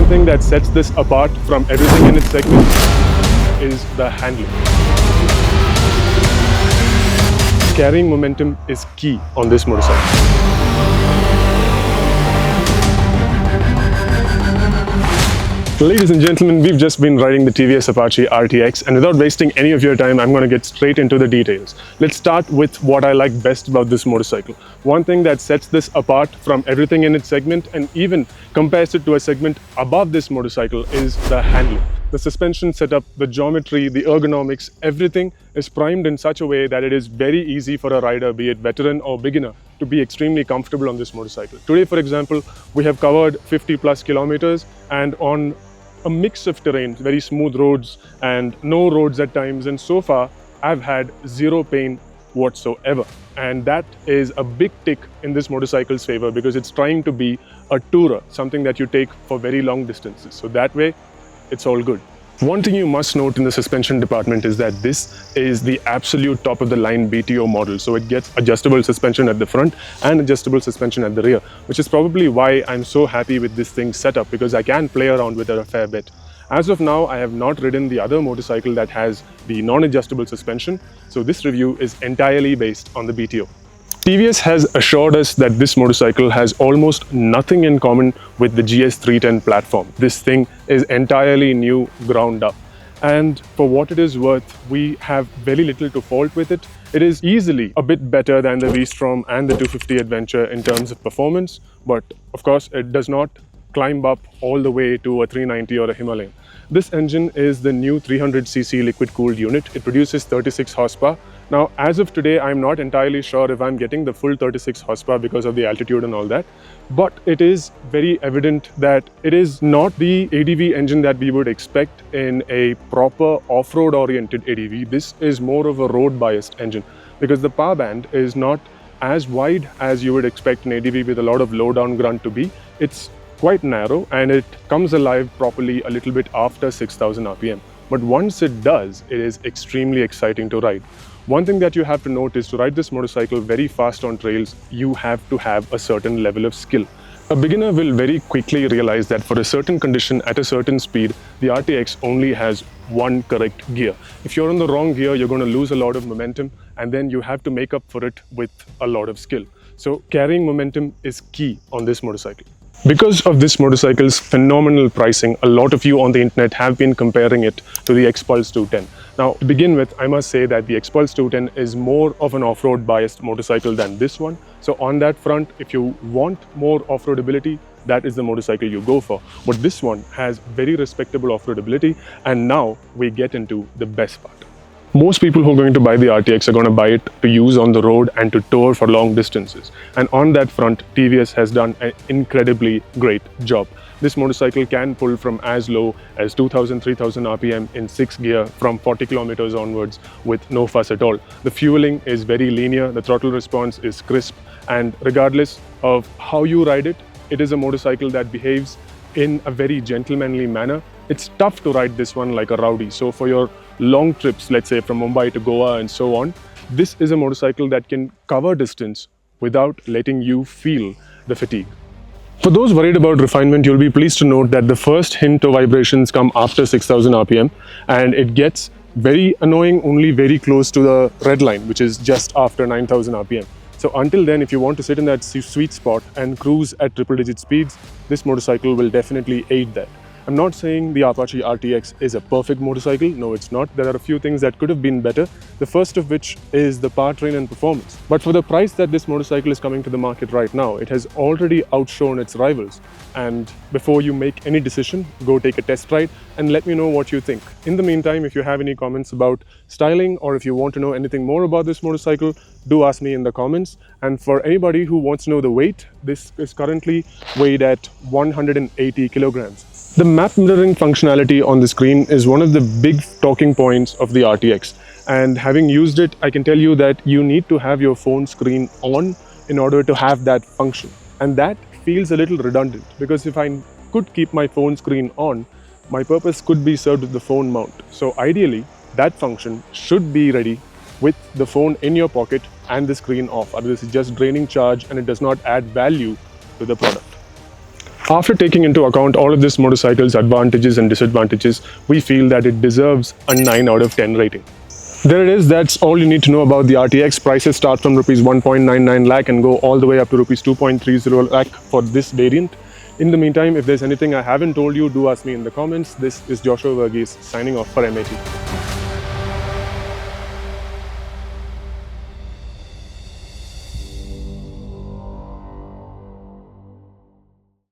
thing that sets this apart from everything in its segment is the handling. Carrying momentum is key on this motorcycle. Ladies and gentlemen, we've just been riding the TVS Apache RTX, and without wasting any of your time, I'm going to get straight into the details. Let's start with what I like best about this motorcycle. One thing that sets this apart from everything in its segment and even compares it to a segment above this motorcycle is the handling. The suspension setup, the geometry, the ergonomics, everything is primed in such a way that it is very easy for a rider, be it veteran or beginner, to be extremely comfortable on this motorcycle. Today, for example, we have covered 50 plus kilometers and on a mix of terrain, very smooth roads and no roads at times, and so far I've had zero pain whatsoever, and that is a big tick in this motorcycle's favor because it's trying to be a tourer, something that you take for very long distances, so that way it's all good. One thing you must note in the suspension department is that this is the absolute top of the line BTO model. So it gets adjustable suspension at the front and adjustable suspension at the rear, which is probably why I'm so happy with this thing set up, because I can play around with it a fair bit. As of now, I have not ridden the other motorcycle that has the non-adjustable suspension. So this review is entirely based on the BTO. TVS has assured us that this motorcycle has almost nothing in common with the GS310 platform. This thing is entirely new, ground up. And for what it is worth, we have very little to fault with it. It is easily a bit better than the V-Strom and the 250 Adventure in terms of performance, but of course it does not climb up all the way to a 390 or a Himalayan. This engine is the new 300cc liquid-cooled unit. It produces 36 horsepower. Now, as of today, I'm not entirely sure if I'm getting the full 36 horsepower because of the altitude and all that, but it is very evident that it is not the ADV engine that we would expect in a proper off-road oriented ADV. This is more of a road-biased engine because the power band is not as wide as you would expect an ADV with a lot of low-down grunt to be. It's quite narrow and it comes alive properly a little bit after 6,000 RPM. But once it does, it is extremely exciting to ride. One thing that you have to note is to ride this motorcycle very fast on trails, you have to have a certain level of skill. A beginner will very quickly realize that for a certain condition at a certain speed, the RTX only has one correct gear. If you're on the wrong gear, you're going to lose a lot of momentum, and then you have to make up for it with a lot of skill. So carrying momentum is key on this motorcycle. Because of this motorcycle's phenomenal pricing, a lot of you on the internet have been comparing it to the X-Pulse 210. Now, to begin with, I must say that the X-Pulse 210 is more of an off-road biased motorcycle than this one. So on that front, if you want more off-road ability, that is the motorcycle you go for. But this one has very respectable off-road ability, and now we get into the best part. Most people who are going to buy the RTX are going to buy it to use on the road and to tour for long distances. And on that front, TVS has done an incredibly great job. This motorcycle can pull from as low as 2,000, 3,000 RPM in 6th gear from 40 kilometers onwards with no fuss at all. The fueling is very linear, the throttle response is crisp, and regardless of how you ride it, it is a motorcycle that behaves in a very gentlemanly manner. It's tough to ride this one like a rowdy. So for your long trips, let's say from Mumbai to Goa and so on, this is a motorcycle that can cover distance without letting you feel the fatigue. For those worried about refinement, you'll be pleased to note that the first hint of vibrations come after 6,000 RPM, and it gets very annoying only very close to the red line, which is just after 9,000 RPM. So until then, if you want to sit in that sweet spot and cruise at triple-digit speeds, this motorcycle will definitely aid that. I'm not saying the Apache RTX is a perfect motorcycle. No, it's not. There are a few things that could have been better. The first of which is the powertrain and performance. But for the price that this motorcycle is coming to the market right now, it has already outshone its rivals. And before you make any decision, go take a test ride and let me know what you think. In the meantime, if you have any comments about styling or if you want to know anything more about this motorcycle, do ask me in the comments. And for anybody who wants to know the weight, this is currently weighed at 180 kilograms. The map mirroring functionality on the screen is one of the big talking points of the RTX. And having used it, I can tell you that you need to have your phone screen on in order to have that function. And that feels a little redundant because if I could keep my phone screen on, my purpose could be served with the phone mount. So ideally, that function should be ready with the phone in your pocket and the screen off. Otherwise, it's just draining charge and it does not add value to the product. After taking into account all of this motorcycle's advantages and disadvantages, we feel that it deserves a 9 out of 10 rating. There it is, that's all you need to know about the RTX. Prices start from rupees 1.99 lakh and go all the way up to rupees 2.30 lakh for this variant. In the meantime, if there's anything I haven't told you, do ask me in the comments. This is Joshua Verghese signing off for MAT.